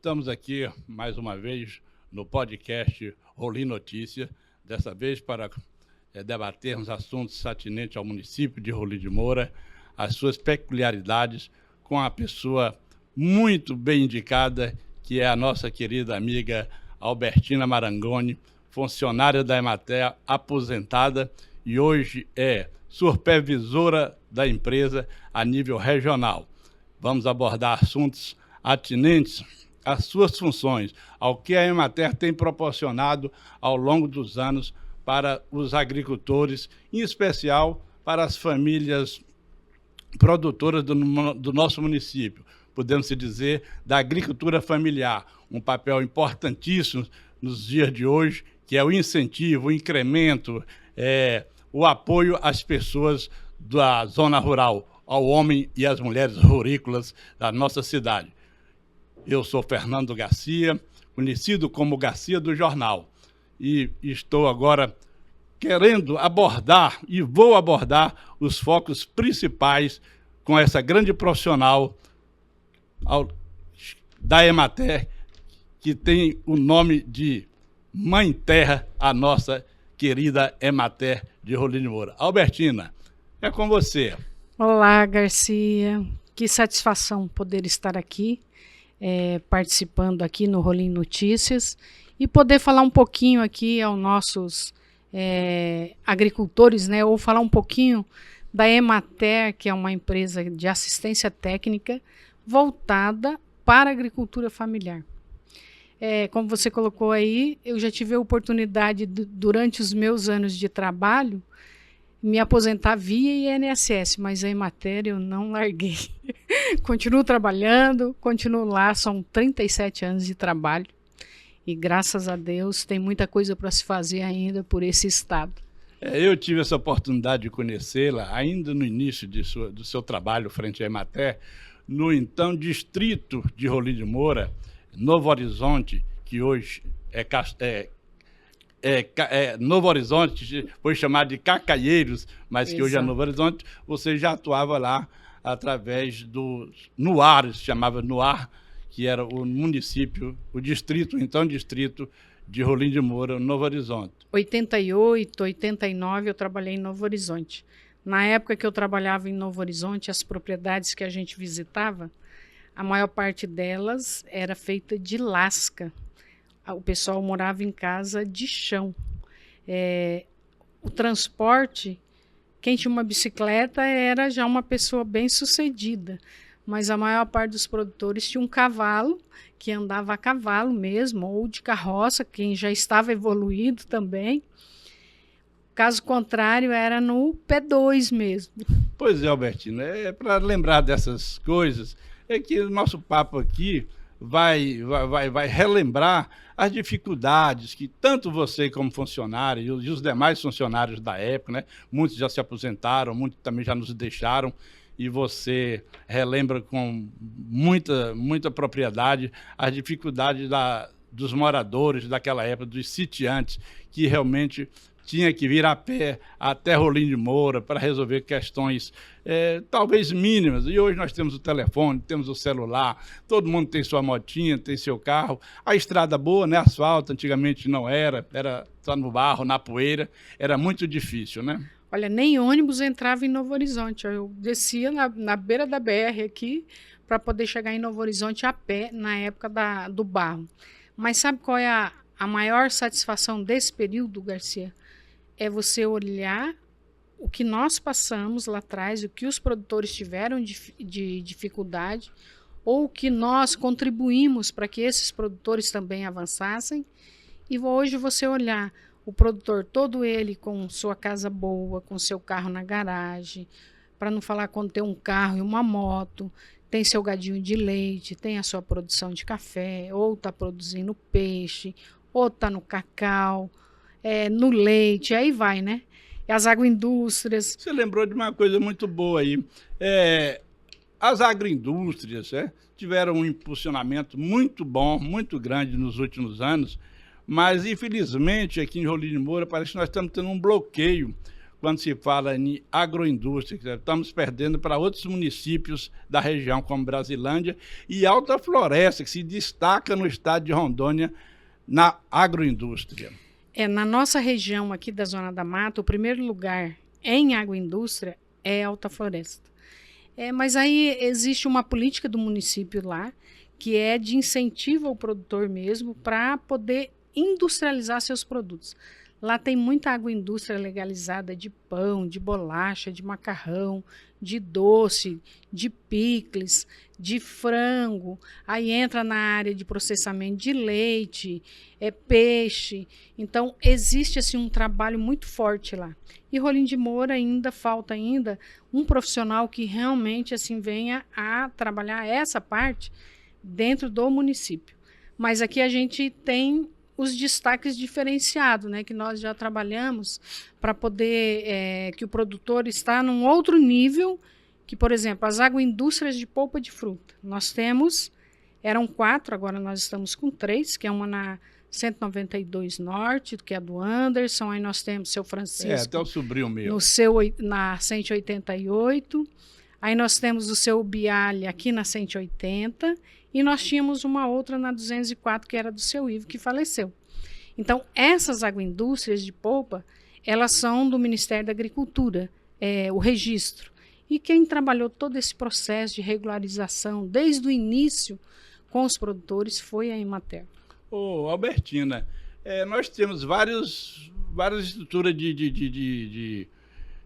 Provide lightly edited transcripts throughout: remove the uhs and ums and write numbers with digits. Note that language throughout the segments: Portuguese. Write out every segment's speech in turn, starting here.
estamos aqui mais uma vez no podcast Rolim Notícia, dessa vez para debatermos assuntos atinentes ao município de Rolim de Moura, as suas peculiaridades, com a pessoa muito bem indicada, que é a nossa querida amiga Albertina Marangoni, funcionária da Emater, aposentada, e hoje é supervisora da empresa a nível regional. Vamos abordar assuntos atinentes às suas funções, ao que a Emater tem proporcionado ao longo dos anos para os agricultores, em especial para as famílias produtoras do nosso município. Podemos dizer da agricultura familiar, um papel importantíssimo nos dias de hoje, que é o incentivo, o incremento, o apoio às pessoas da zona rural, ao homem e às mulheres rurícolas da nossa cidade. Eu sou Fernando Garcia, conhecido como Garcia do Jornal, e estou agora querendo abordar, e vou abordar, os focos principais com essa grande profissional da Emater, que tem o nome de Mãe Terra, a nossa querida Emater de Rolim de Moura. Albertina, é com você. Olá, Garcia. Que satisfação poder estar aqui, participando aqui no Rolim Notícias e poder falar um pouquinho aqui aos nossos agricultores, né? Ou falar um pouquinho da Emater, que é uma empresa de assistência técnica voltada para a agricultura familiar. Como você colocou aí, eu já tive a oportunidade, durante os meus anos de trabalho, me aposentar via INSS, mas a Emater eu não larguei. Continuo trabalhando, continuo lá, são 37 anos de trabalho e graças a Deus tem muita coisa para se fazer ainda por esse estado. Eu tive essa oportunidade de conhecê-la ainda no início do seu trabalho frente à Emater, no então distrito de Rolim de Moura, Novo Horizonte, que hoje Novo Horizonte, foi chamado de Cacaieiros, mas que hoje é Novo Horizonte. Você já atuava lá através do NUAR, se chamava NUAR, que era o município, o distrito de Rolim de Moura, Novo Horizonte. 88, 89 eu trabalhei em Novo Horizonte. Na época que eu trabalhava em Novo Horizonte, as propriedades que a gente visitava, a maior parte delas era feita de lasca. O pessoal morava em casa de chão. O transporte, quem tinha uma bicicleta era já uma pessoa bem-sucedida, mas a maior parte dos produtores tinha um cavalo, que andava a cavalo mesmo, ou de carroça, quem já estava evoluído também. Caso contrário, era no P2 mesmo. Pois é, Albertina, para lembrar dessas coisas, é que o nosso papo aqui vai relembrar as dificuldades que tanto você como funcionário e os demais funcionários da época, né? Muitos já se aposentaram, muitos também já nos deixaram, e você relembra com muita propriedade as dificuldades dos moradores daquela época, dos sitiantes, que realmente tinha que vir a pé até Rolim de Moura para resolver questões talvez mínimas. E hoje nós temos o telefone, temos o celular, todo mundo tem sua motinha, tem seu carro. A estrada boa, né? Asfalto, antigamente não era só no barro, na poeira, era muito difícil, né? Olha, nem ônibus entrava em Novo Horizonte. Eu descia na beira da BR aqui para poder chegar em Novo Horizonte a pé na época do barro. Mas sabe qual é a maior satisfação desse período, Garcia? É você olhar o que nós passamos lá atrás, o que os produtores tiveram de dificuldade, ou o que nós contribuímos para que esses produtores também avançassem, e hoje você olhar o produtor, todo ele com sua casa boa, com seu carro na garagem, para não falar quando tem um carro e uma moto, tem seu gadinho de leite, tem a sua produção de café, ou está produzindo peixe, ou está no cacau, no leite, aí vai, né? E as agroindústrias. Você lembrou de uma coisa muito boa aí. As agroindústrias tiveram um impulsionamento muito bom, muito grande nos últimos anos, mas infelizmente aqui em Rolim de Moura parece que nós estamos tendo um bloqueio quando se fala em agroindústria, que estamos perdendo para outros municípios da região, como Brasilândia e Alta Floresta, que se destaca no estado de Rondônia na agroindústria. Na nossa região aqui da Zona da Mata, o primeiro lugar em agroindústria é Alta Floresta. Mas aí existe uma política do município lá, que é de incentivo ao produtor mesmo, para poder industrializar seus produtos. Lá tem muita agroindústria legalizada de pão, de bolacha, de macarrão, de doce, de picles, de frango. Aí entra na área de processamento de leite, peixe. Então, existe assim, um trabalho muito forte lá. E Rolim de Moura falta um profissional que realmente assim, venha a trabalhar essa parte dentro do município. Mas aqui a gente tem os destaques diferenciados, né, que nós já trabalhamos para poder que o produtor está num outro nível, que, por exemplo, as agroindústrias de polpa de fruta. Nós eram 4, agora nós estamos com 3, que é uma na 192 Norte, que é a do Anderson, aí nós temos o Seu Francisco. Até o sobrinho meu. Na 188, aí nós temos o Seu Bialha aqui na 180, e nós tínhamos uma outra na 204, que era do Seu Ivo, que faleceu. Então, essas agroindústrias de polpa, elas são do Ministério da Agricultura, o registro. E quem trabalhou todo esse processo de regularização, desde o início, com os produtores, foi a Emater. Albertina, nós temos várias estruturas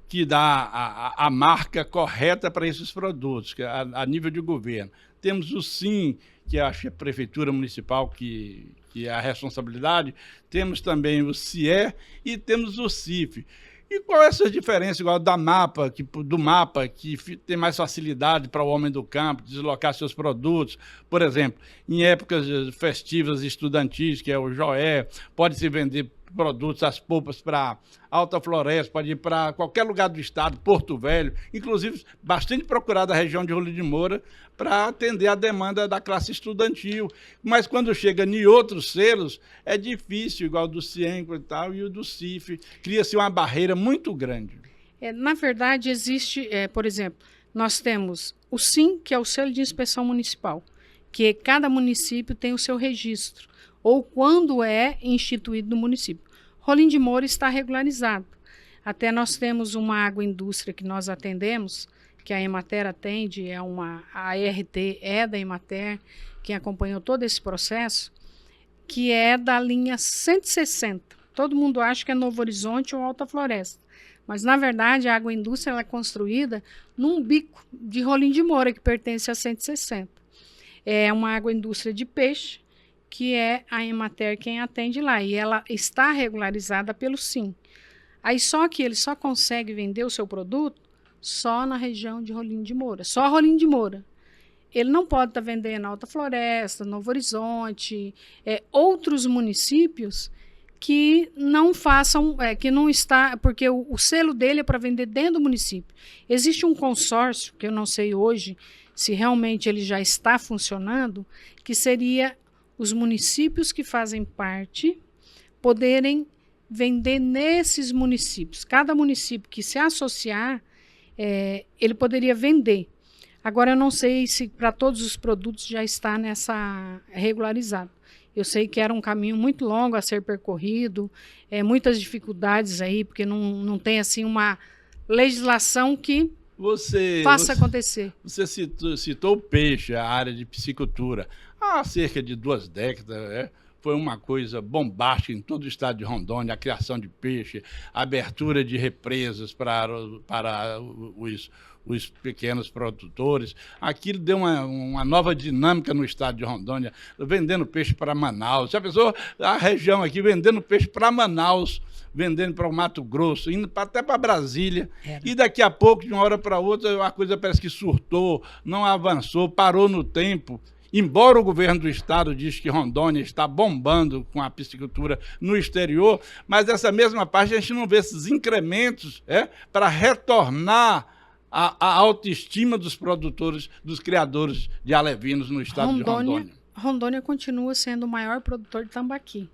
que dá a marca correta para esses produtos, que a nível de governo. Temos o SIM, que é a prefeitura municipal, que é a responsabilidade. Temos também o CIE e temos o CIF. E qual é essa diferença igual do MAPA, que tem mais facilidade para o homem do campo deslocar seus produtos? Por exemplo, em épocas festivas estudantis, que é o JOE, pode-se vender produtos, as polpas para Alta Floresta, pode ir para qualquer lugar do estado, Porto Velho, inclusive bastante procurada a região de Rolim de Moura para atender a demanda da classe estudantil. Mas quando chega em outros selos, é difícil, igual do Cienco e tal, e o do CIF. Cria-se uma barreira muito grande. Na verdade, existe, por exemplo, nós temos o SIM, que é o selo de inspeção municipal, que cada município tem o seu registro, ou quando é instituído no município. Rolim de Moura está regularizado. Até nós temos uma agroindústria que nós atendemos, que a Emater atende, a RT é da Emater, quem acompanhou todo esse processo, que é da linha 160. Todo mundo acha que é Novo Horizonte ou Alta Floresta, mas na verdade a agroindústria ela é construída num bico de Rolim de Moura, que pertence a 160. É uma agroindústria de peixe, que é a Emater quem atende lá, e ela está regularizada pelo SIM. Aí só que ele só consegue vender o seu produto só na região de Rolim de Moura, só Rolim de Moura. Ele não pode estar vendendo Alta Floresta, Novo Horizonte, outros municípios que não façam, que não está, porque o selo dele é para vender dentro do município. Existe um consórcio, que eu não sei hoje se realmente ele já está funcionando, que seria os municípios que fazem parte poderem vender nesses municípios. Cada município que se associar, ele poderia vender. Agora, eu não sei se para todos os produtos já está nessa regularizado. Eu sei que era um caminho muito longo a ser percorrido, muitas dificuldades aí, porque não tem assim uma legislação que faça acontecer. Você citou o peixe, a área de piscicultura. Há cerca de 2 décadas, foi uma coisa bombástica em todo o estado de Rondônia, a criação de peixe, a abertura de represas para os pequenos produtores. Aquilo deu uma nova dinâmica no estado de Rondônia, vendendo peixe para Manaus. Já pensou a região aqui vendendo peixe para Manaus, vendendo para o Mato Grosso, indo até para Brasília. E daqui a pouco, de uma hora para outra, a coisa parece que surtou, não avançou, parou no tempo. Embora o governo do estado diz que Rondônia está bombando com a piscicultura no exterior, mas essa mesma parte a gente não vê esses incrementos para retornar a autoestima dos produtores, dos criadores de alevinos no estado de Rondônia. Rondônia continua sendo o maior produtor de tambaqui.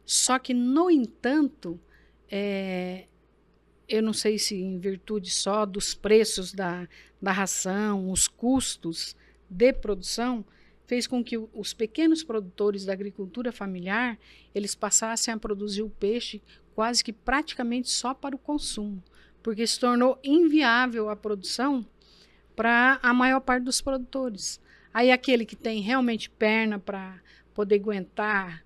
Só que, no entanto, eu não sei se em virtude só dos preços da ração, os custos de produção, fez com que os pequenos produtores da agricultura familiar, eles passassem a produzir o peixe quase que praticamente só para o consumo, porque se tornou inviável a produção para a maior parte dos produtores. Aí aquele que tem realmente perna para poder aguentar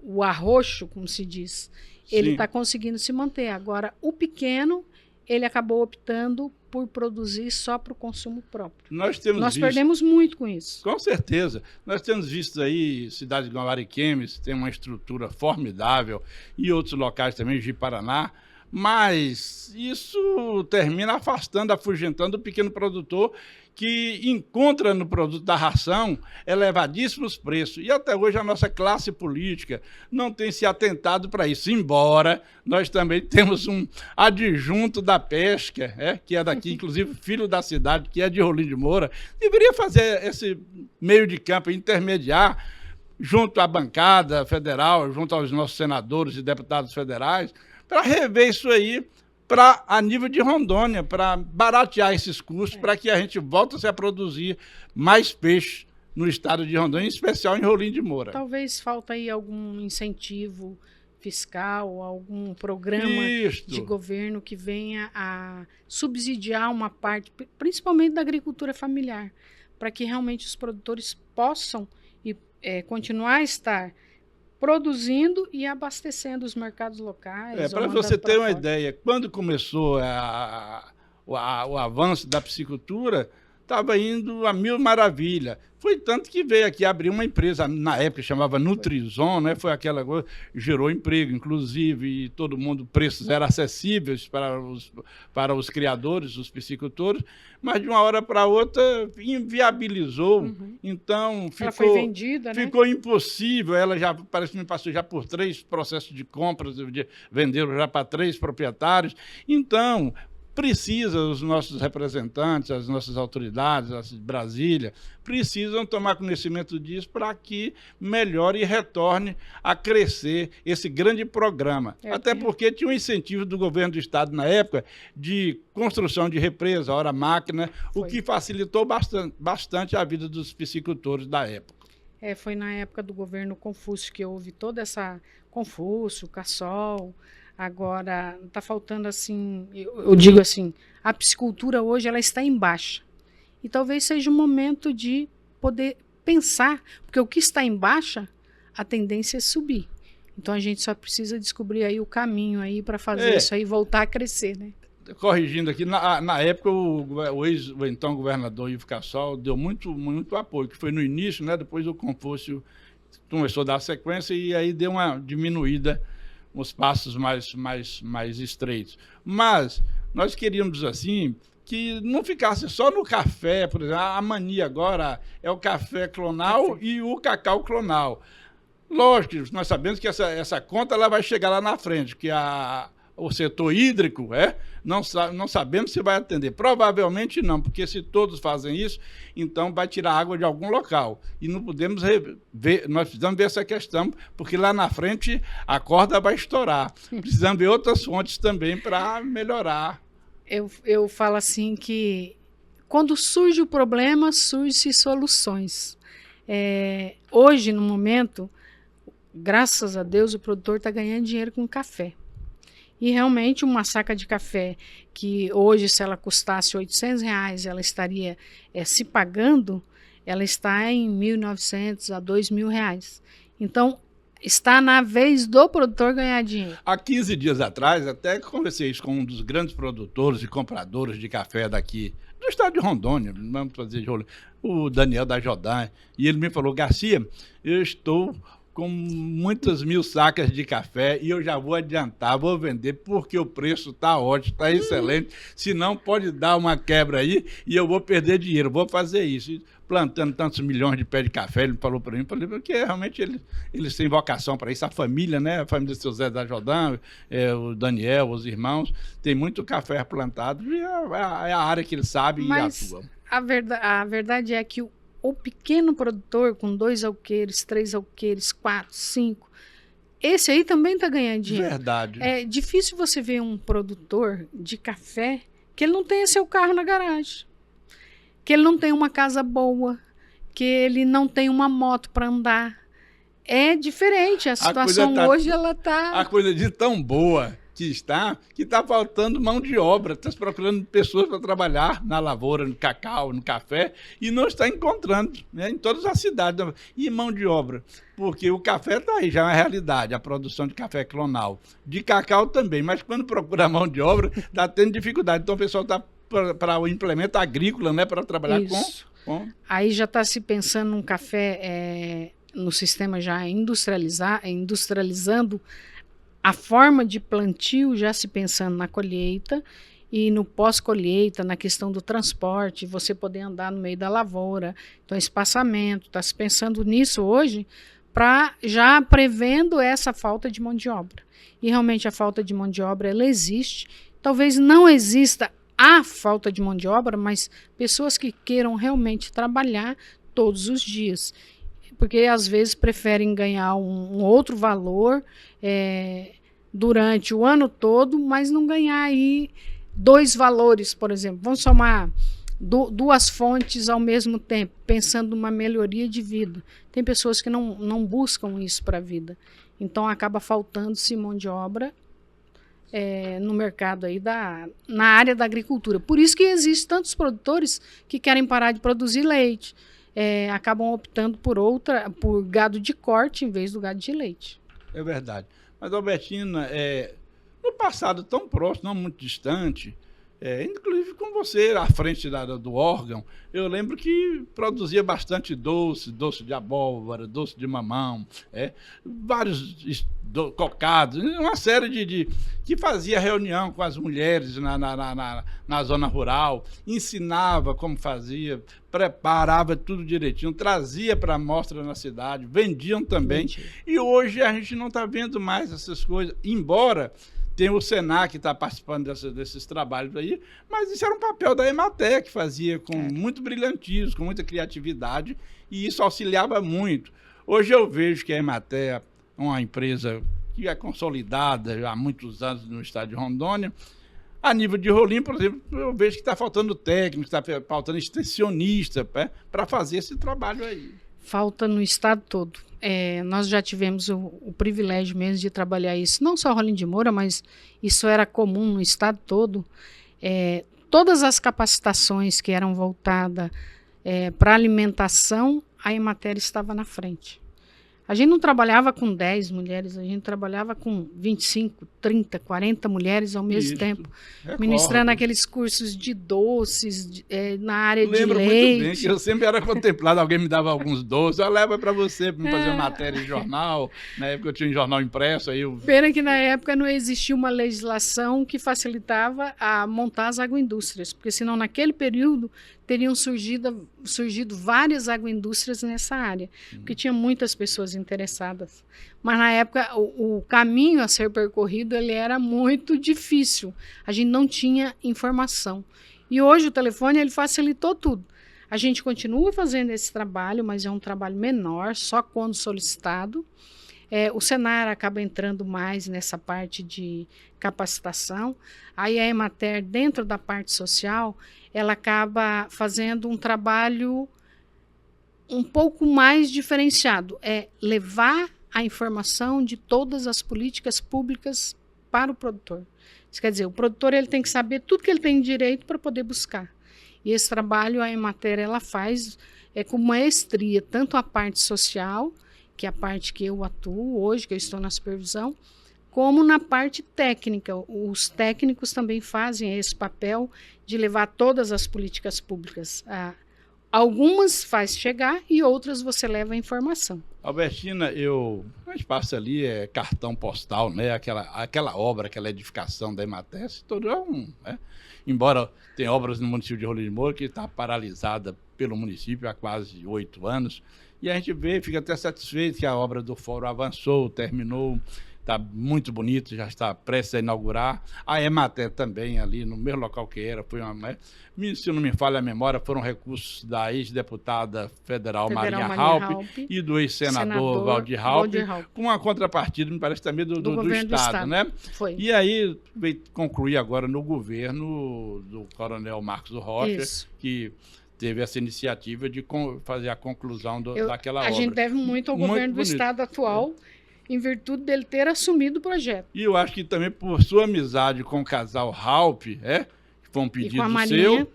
o arroxo, como se diz, ele está conseguindo se manter. Agora, o pequeno, ele acabou optando por produzir só para o consumo próprio. Nós perdemos muito com isso. Com certeza. Nós temos visto aí cidades como Ariquemes, tem uma estrutura formidável, e outros locais também, de Paraná, mas isso termina afastando, afugentando o pequeno produtor que encontra no produto da ração elevadíssimos preços. E até hoje a nossa classe política não tem se atentado para isso, embora nós também temos um adjunto da pesca, que é daqui, inclusive filho da cidade, que é de Rolim de Moura, deveria fazer esse meio de campo, intermediar, junto à bancada federal, junto aos nossos senadores e deputados federais, para rever isso aí, a nível de Rondônia, para baratear esses custos, para que a gente volte a produzir mais peixe no estado de Rondônia, em especial em Rolim de Moura. Talvez falta aí algum incentivo fiscal, algum programa de governo que venha a subsidiar uma parte, principalmente da agricultura familiar, para que realmente os produtores possam continuar a estar produzindo e abastecendo os mercados locais. Para você ter uma ideia, quando começou o avanço da piscicultura, estava indo a mil maravilha. Foi tanto que veio aqui abrir uma empresa, na época chamava Nutrizon, né? Foi aquela coisa, gerou emprego, inclusive, e todo mundo, preços eram acessíveis para os criadores, os piscicultores, mas de uma hora para outra inviabilizou. Então ela foi vendida, né? Ficou impossível. Ela já, parece que me passou já por 3 processos de compras, venderam já para 3 proprietários. Então, precisa, os nossos representantes, as nossas autoridades, as de Brasília, precisam tomar conhecimento disso para que melhore e retorne a crescer esse grande programa. Até porque tinha um incentivo do governo do estado na época de construção de represa, hora máquina, o que facilitou bastante a vida dos piscicultores da época. Foi na época do governo Confúcio que houve toda essa... Confúcio, Cassol... Agora, está faltando assim, eu digo assim, a piscicultura hoje ela está em baixa. E talvez seja o momento de poder pensar, porque o que está em baixa, a tendência é subir. Então a gente só precisa descobrir aí o caminho aí para fazer isso aí voltar a crescer, né? Corrigindo aqui, na época o então governador Ivo Cassol deu muito apoio, que foi no início, né? Depois o Confúcio começou a dar sequência e aí deu uma diminuída, uns passos mais estreitos. Mas nós queríamos, assim, que não ficasse só no café, por exemplo, a mania agora é o café clonal e o cacau clonal. Lógico, nós sabemos que essa conta ela vai chegar lá na frente, que o setor hídrico, não sabemos se vai atender. Provavelmente não, porque se todos fazem isso, então vai tirar água de algum local. E não podemos ver, nós precisamos ver essa questão, porque lá na frente a corda vai estourar. Precisamos ver outras fontes também para melhorar. Eu falo assim que quando surge o problema, surgem soluções. Hoje, no momento, graças a Deus, o produtor está ganhando dinheiro com café. E realmente uma saca de café que hoje, se ela custasse R$800, ela estaria se pagando, ela está em R$1.900 a R$2.000. Então, está na vez do produtor ganhar dinheiro. Há 15 dias atrás, até conversei isso com um dos grandes produtores e compradores de café daqui, do estado de Rondônia, vamos fazer de Rondônia, o Daniel da Jodan, e ele me falou: Garcia, eu estou com muitas 1000 sacas de café e eu já vou adiantar, vou vender porque o preço está ótimo, está excelente, senão pode dar uma quebra aí e eu vou perder dinheiro, vou fazer isso. E plantando tantos milhões de pés de café, ele falou para mim, porque realmente eles têm vocação para isso, a família, né? A família do seu Zé da Jodan, o Daniel, os irmãos, tem muito café plantado e é a área que eles sabem e atuam. A verdade é que o pequeno produtor com 2 alqueires, 3 alqueires, 4, 5, esse aí também está ganhando dinheiro. Verdade. É difícil você ver um produtor de café que ele não tenha seu carro na garagem, que ele não tenha uma casa boa, que ele não tenha uma moto para andar. É diferente, a situação hoje ela está... A coisa de tão boa que está faltando mão de obra, está se procurando pessoas para trabalhar na lavoura, no cacau, no café, e não está encontrando, né, em todas as cidades. E mão de obra, porque o café está aí, já é uma realidade, a produção de café clonal, de cacau também, mas quando procura mão de obra, está tendo dificuldade. Então o pessoal está para o implemento agrícola, né, para trabalhar com... Aí já está se pensando num café no sistema já industrializando a forma de plantio, já se pensando na colheita e no pós-colheita, na questão do transporte, você poder andar no meio da lavoura, então espaçamento, está se pensando nisso hoje, já prevendo essa falta de mão de obra. E realmente a falta de mão de obra, ela existe. Talvez não exista a falta de mão de obra, mas pessoas que queiram realmente trabalhar todos os dias, porque às vezes preferem ganhar um outro valor durante o ano todo, mas não ganhar aí 2 valores, por exemplo. Vamos somar 2 fontes ao mesmo tempo, pensando numa melhoria de vida. Tem pessoas que não buscam isso para a vida, então acaba faltando-se mão de obra no mercado aí na área da agricultura. Por isso que existem tantos produtores que querem parar de produzir leite, acabam optando por gado de corte em vez do gado de leite. É verdade. Mas, Albertina, no passado tão próximo, não muito distante, inclusive com você à frente do órgão, eu lembro que produzia bastante doce de abóbora, doce de mamão, vários cocados, uma série que fazia reunião com as mulheres na zona rural, ensinava como fazia, preparava tudo direitinho, trazia para a mostra na cidade, vendiam também. E hoje a gente não está vendo mais essas coisas, embora tem o Senac que está participando desses trabalhos aí, mas isso era um papel da Emater, que fazia com muito brilhantismo, com muita criatividade, e isso auxiliava muito. Hoje eu vejo que a Emater é uma empresa que é consolidada já há muitos anos no estado de Rondônia. A nível de Rolim, por exemplo, eu vejo que está faltando técnico, está faltando extensionista para fazer esse trabalho aí. Falta no estado todo. Nós já tivemos o privilégio mesmo de trabalhar isso, não só Rolim de Moura, mas isso era comum no estado todo. Todas as capacitações que eram voltadas para alimentação, a Emater estava na frente. A gente não trabalhava com 10 mulheres, a gente trabalhava com 25, 30, 40 mulheres ao mesmo tempo, ministrando aqueles cursos de doces na área de leite. Lembro muito bem que eu sempre era contemplado, alguém me dava alguns doces, eu levo para você, para fazer uma matéria em jornal, na época eu tinha um jornal impresso. Pena que na época não existia uma legislação que facilitava a montar as agroindústrias, porque senão naquele período teriam surgido várias agroindústrias nessa área, porque tinha muitas pessoas interessadas. Mas na época o caminho a ser percorrido ele era muito difícil, a gente não tinha informação. E hoje o telefone ele facilitou tudo. A gente continua fazendo esse trabalho, mas é um trabalho menor, só quando solicitado. O Senar acaba entrando mais nessa parte de capacitação. Aí a Emater, dentro da parte social, ela acaba fazendo um trabalho um pouco mais diferenciado. Levar a informação de todas as políticas públicas para o produtor. Isso quer dizer, o produtor ele tem que saber tudo que ele tem direito para poder buscar. E esse trabalho a Emater ela faz com maestria, tanto a parte social, que é a parte que eu atuo hoje, que eu estou na supervisão, como na parte técnica. Os técnicos também fazem esse papel de levar todas as políticas públicas. Algumas faz chegar e outras você leva a informação. Albertina, a gente passa ali, cartão postal, né? Aquela obra, aquela edificação da Emater, todo embora tenha obras no município de Rolim de Moura que está paralisada pelo município há quase 8 anos, e a gente fica até satisfeito que a obra do fórum avançou, terminou. está muito bonito, já está prestes a inaugurar. A Emater também, ali no mesmo local que era, se não me falha a memória, foram recursos da ex-deputada federal Marinha Raupp e do ex-senador Waldir Raupp, com uma contrapartida, me parece também, do Estado, né? Foi. E aí veio concluir agora no governo do coronel Marcos Rocha, que teve essa iniciativa de fazer a conclusão daquela obra. A gente deve muito ao governo do Estado atual, em virtude dele ter assumido o projeto. E eu acho que também por sua amizade com o casal Raupp, que foi um pedido seu,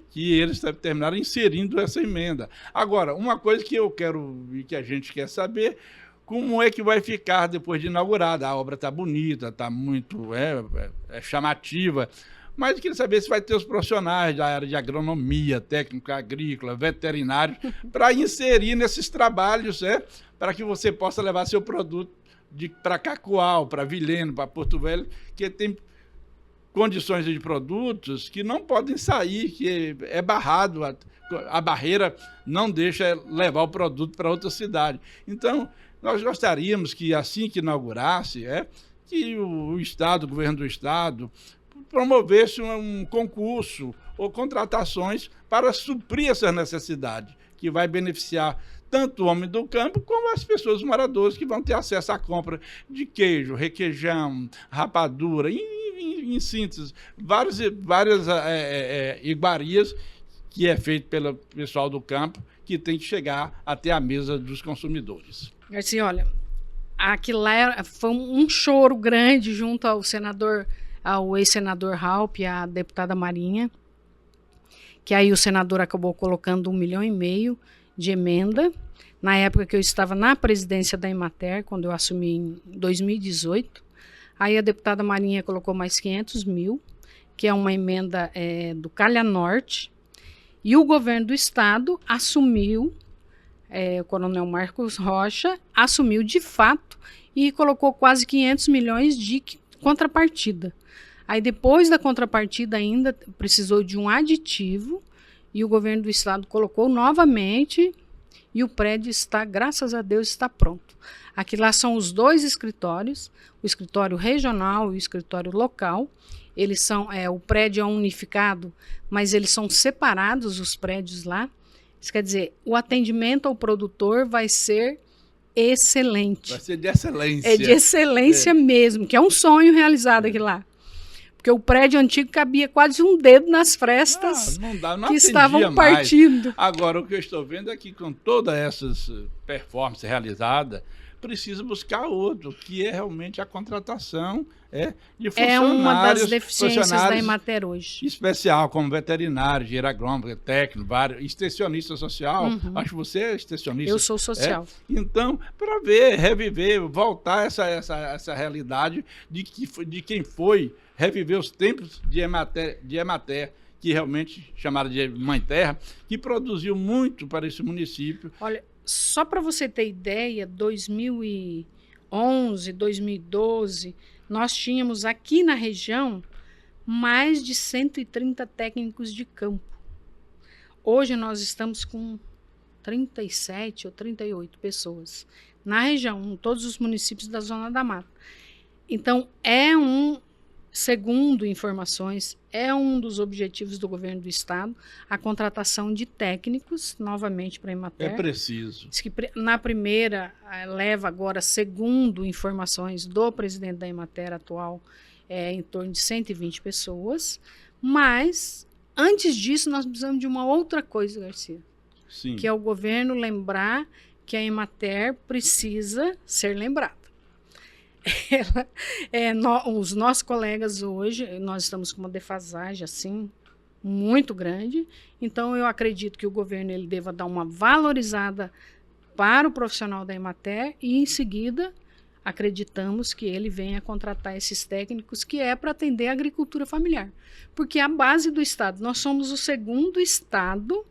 que eles terminaram inserindo essa emenda. Agora, uma coisa que eu quero e que a gente quer saber, como é que vai ficar depois de inaugurada? A obra está bonita, está muito chamativa, mas eu queria saber se vai ter os profissionais da área de agronomia, técnica agrícola, veterinários, para inserir nesses trabalhos, para que você possa levar seu produto para Cacoal, para Vilhena, para Porto Velho, que tem condições de produtos que não podem sair, que é barrado, a barreira não deixa levar o produto para outra cidade. Então, nós gostaríamos que, assim que inaugurasse, que o Estado, o governo do Estado, promovesse um concurso ou contratações para suprir essas necessidades, que vai beneficiar tanto o homem do campo como as pessoas, os moradores, que vão ter acesso à compra de queijo, requeijão, rapadura, em síntese, várias iguarias que é feito pelo pessoal do campo, que tem que chegar até a mesa dos consumidores. Assim, olha, aquilo lá foi um choro grande junto ao ex-senador Raupp e à deputada Marinha, que aí o senador acabou colocando 1,5 milhão de emenda, na época que eu estava na presidência da Emater, quando eu assumi em 2018. Aí a deputada Marinha colocou mais 500 mil, que é uma emenda do Calha Norte, e o governo do Estado assumiu, o coronel Marcos Rocha assumiu de fato e colocou quase 500 milhões de contrapartida. Aí depois da contrapartida ainda precisou de um aditivo e o governo do Estado colocou novamente e o prédio está, graças a Deus, está pronto. Aqui lá são os 2 escritórios, o escritório regional e o escritório local. Eles são, o prédio é unificado, mas eles são separados, os prédios lá. Isso quer dizer, o atendimento ao produtor vai ser excelente. Vai ser de excelência. É de excelência mesmo, que é um sonho realizado aqui lá. Porque o prédio antigo cabia quase um dedo nas frestas não que estavam partindo. Agora, o que eu estou vendo é que com todas essas performances realizadas, precisa buscar outro, que é realmente a contratação de funcionários. É uma das deficiências da Emater hoje. Especial, como veterinário, engenheiro agrônomo, técnico, extensionista social. Acho que você é extensionista. Eu sou social. Então, para reviver, voltar essa realidade de quem foi, reviver os tempos de Emater, que realmente chamaram de Mãe Terra, que produziu muito para esse município. Olha, só para você ter ideia, 2011, 2012, nós tínhamos aqui na região mais de 130 técnicos de campo. Hoje nós estamos com 37 ou 38 pessoas na região, em todos os municípios da Zona da Mata. Então, segundo informações, é um dos objetivos do governo do Estado a contratação de técnicos, novamente para a Emater. É preciso. Diz que na primeira, leva agora, segundo informações do presidente da Emater atual, em torno de 120 pessoas. Mas, antes disso, nós precisamos de uma outra coisa, Garcia. Sim. Que é o governo lembrar que a Emater precisa ser lembrada. Os nossos colegas hoje, nós estamos com uma defasagem assim muito grande, então eu acredito que o governo ele deva dar uma valorizada para o profissional da Emater e em seguida acreditamos que ele venha contratar esses técnicos que é para atender a agricultura familiar, porque a base do estado, nós somos o segundo estado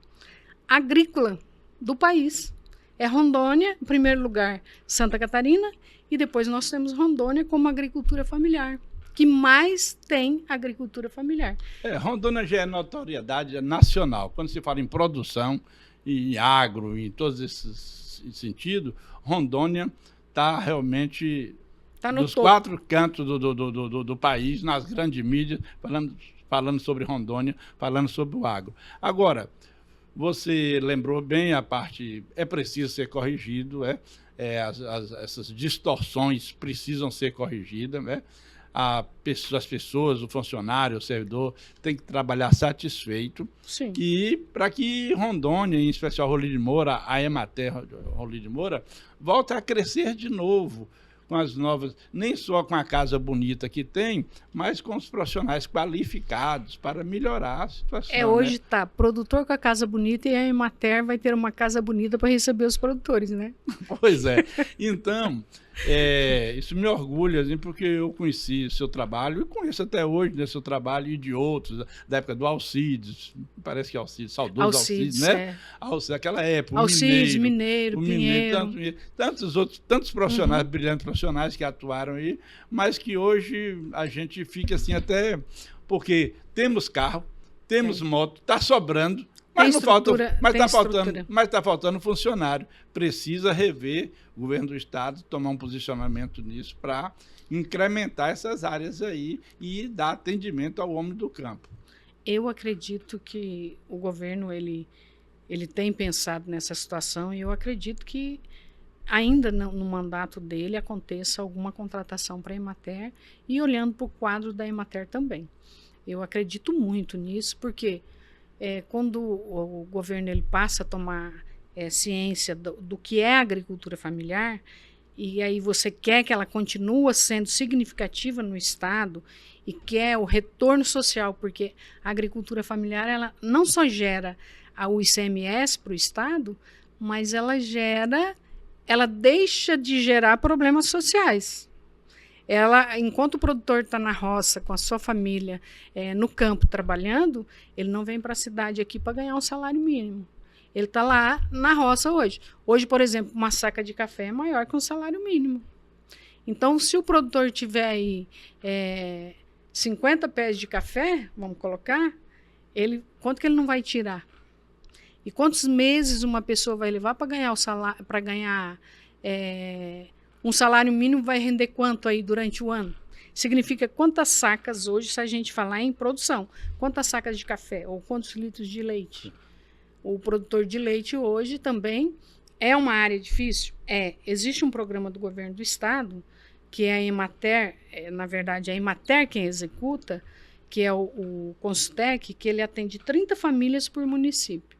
agrícola do país. É Rondônia, em primeiro lugar, Santa Catarina, e depois nós temos Rondônia como agricultura familiar, que mais tem agricultura familiar. Rondônia já é notoriedade nacional. Quando se fala em produção, em agro, em todos esses sentidos, Rondônia está realmente Tá no dos topo. 4 cantos do país, nas grandes mídias, falando sobre Rondônia, falando sobre o agro. Agora, você lembrou bem a parte, é preciso ser corrigido, essas distorções precisam ser corrigidas, né? As pessoas, o funcionário, o servidor, tem que trabalhar satisfeito. Sim. E para que Rondônia, em especial Rolim de Moura, a Emater Rolim de Moura, volte a crescer de novo, com as novas, nem só com a casa bonita que tem, mas com os profissionais qualificados para melhorar a situação. Hoje tá produtor com a casa bonita e a Emater vai ter uma casa bonita para receber os produtores, né? Pois é. Então, isso me orgulha, assim, porque eu conheci o seu trabalho, e conheço até hoje, né, seu trabalho e de outros, da época do Alcides, parece que Alcides, saudoso Alcides, né? Alcides, aquela época, Alcides, Mineiro, Pinheiro. Tantos profissionais, brilhantes profissionais que atuaram aí, mas que hoje a gente fica assim até, porque temos carro, temos moto, está sobrando, mas está faltando funcionário. Precisa rever o governo do estado, tomar um posicionamento nisso para incrementar essas áreas aí e dar atendimento ao homem do campo. Eu acredito que o governo ele tem pensado nessa situação e eu acredito que ainda no mandato dele aconteça alguma contratação para a Emater e olhando para o quadro da Emater também. Eu acredito muito nisso porque quando o governo ele passa a tomar ciência do que é a agricultura familiar, e aí você quer que ela continue sendo significativa no Estado e quer o retorno social, porque a agricultura familiar ela não só gera o ICMS para o Estado, mas ela deixa de gerar problemas sociais. Enquanto o produtor está na roça, com a sua família, no campo trabalhando, ele não vem para a cidade aqui para ganhar um salário mínimo. Ele está lá na roça hoje. Hoje, por exemplo, uma saca de café é maior que um salário mínimo. Então, se o produtor tiver aí 50 pés de café, vamos colocar, quanto que ele não vai tirar? E quantos meses uma pessoa vai levar para ganhar um salário mínimo vai render quanto aí durante o ano? Significa quantas sacas hoje, se a gente falar em produção, quantas sacas de café ou quantos litros de leite? O produtor de leite hoje também é uma área difícil? Existe um programa do governo do estado, que é a Emater, na verdade é a Emater quem executa, que é o Constec, que ele atende 30 famílias por município.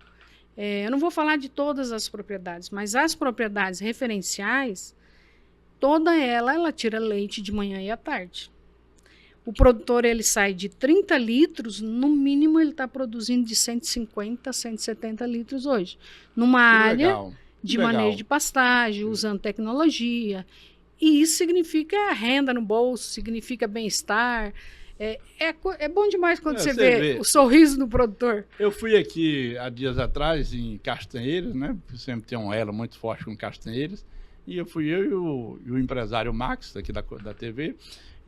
Eu não vou falar de todas as propriedades, mas as propriedades referenciais, toda ela tira leite de manhã e à tarde. O produtor ele sai de 30 litros, no mínimo ele está produzindo de 150 a 170 litros hoje. Numa área de manejo de pastagem, usando tecnologia. E isso significa renda no bolso, significa bem-estar. É bom demais quando você vê o sorriso do produtor. Eu fui aqui há dias atrás em Castanheiras, né? Sempre tem um elo muito forte com Castanheiras. E eu e o empresário Max, aqui da TV,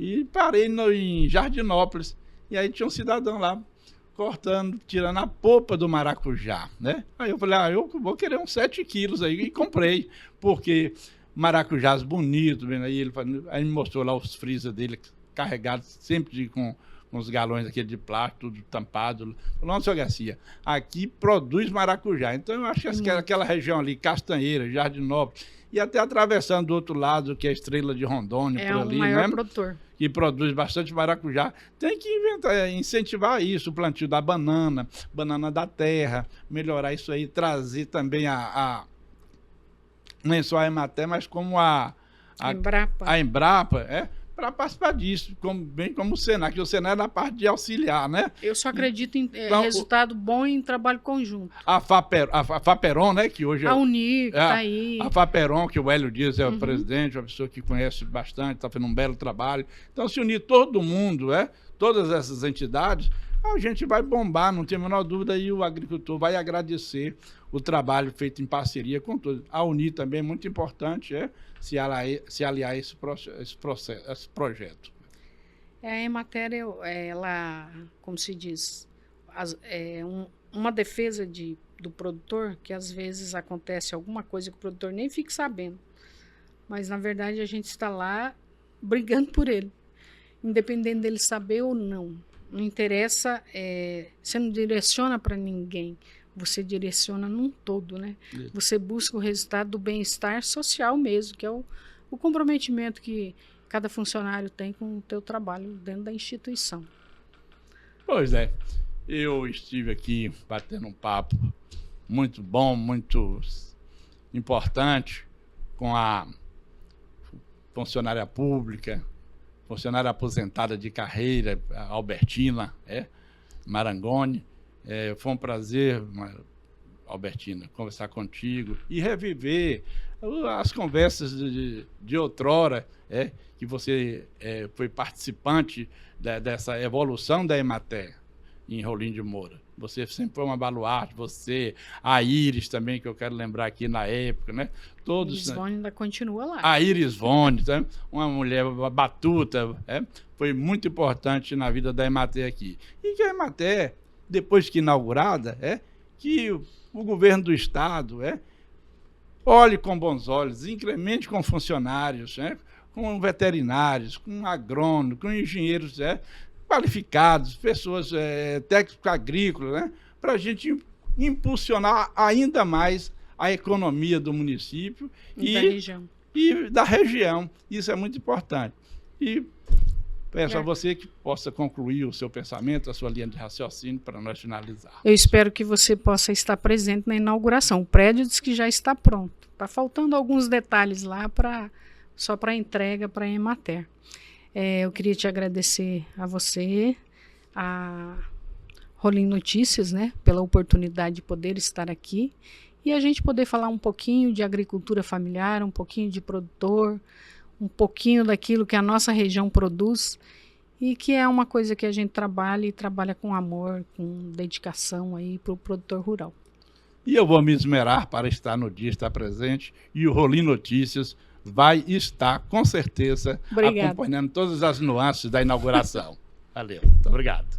e parei em Jardinópolis. E aí tinha um cidadão lá cortando, tirando a polpa do maracujá, né? Aí eu falei, eu vou querer uns 7 quilos aí, e comprei, porque maracujás bonitos, aí me mostrou lá os freezer dele, carregados sempre com uns galões aquele de plástico, tudo tampado. Não, senhor Garcia, aqui produz maracujá. Então eu acho que aquela região ali, Castanheira, Jardinópolis, e até atravessando do outro lado, que é a Estrela de Rondônia, por ali, o maior produtor. Que produz bastante maracujá. Tem que incentivar isso, o plantio da banana da terra, melhorar isso aí, trazer também não é só a Emater, mas como a Embrapa, para participar disso, bem como o Senar, que o Senar é na parte de auxiliar, né? Eu só acredito em resultado bom em trabalho conjunto. A Faperon, né? Que hoje a Unir, tá aí. A Faperon, que o Hélio Dias é o presidente, uma pessoa que conhece bastante, está fazendo um belo trabalho. Então, se unir todo mundo, todas essas entidades, a gente vai bombar, não tem a menor dúvida, e o agricultor vai agradecer o trabalho feito em parceria com todos. A Unir também é muito importante, se aliar a esse projeto. A Emater, ela, como se diz, uma defesa do produtor, que às vezes acontece alguma coisa que o produtor nem fica sabendo. Mas, na verdade, a gente está lá brigando por ele, independente dele saber ou não. Não interessa, você não direciona para ninguém, você direciona num todo, né? Isso. Você busca o resultado do bem-estar social mesmo, que é o comprometimento que cada funcionário tem com o teu trabalho dentro da instituição. Pois é, eu estive aqui batendo um papo muito bom, muito importante com a funcionária pública, funcionária aposentada de carreira, a Albertina Marangoni. Foi um prazer, Albertina, conversar contigo e reviver as conversas de outrora, que você foi participante dessa evolução da Emater em Rolim de Moura. Você sempre foi uma baluarte, você, a Iris também, que eu quero lembrar aqui na época, né? Todos. Iris Vone ainda continua lá. A Iris Vone, tá? Uma mulher batuta, foi muito importante na vida da Emater aqui. E que a Emater, depois que inaugurada, que o governo do Estado olhe com bons olhos, incremente com funcionários, com veterinários, com agrônomos, com engenheiros qualificados, pessoas técnicos agrícolas, para a gente impulsionar ainda mais a economia do município e da região. Isso é muito importante. E peço a você que possa concluir o seu pensamento, a sua linha de raciocínio, para nós finalizar. Eu espero que você possa estar presente na inauguração. O prédio diz que já está pronto. Está faltando alguns detalhes lá só para entrega para a Emater. Eu queria te agradecer a você, a Rolim Notícias, pela oportunidade de poder estar aqui e a gente poder falar um pouquinho de agricultura familiar, um pouquinho de produtor, um pouquinho daquilo que a nossa região produz e que é uma coisa que a gente trabalha e trabalha com amor, com dedicação aí para o produtor rural. E eu vou me esmerar para estar no dia, estar presente, e o Rolim Notícias vai estar, com certeza, acompanhando todas as nuances da inauguração. Valeu, muito obrigado.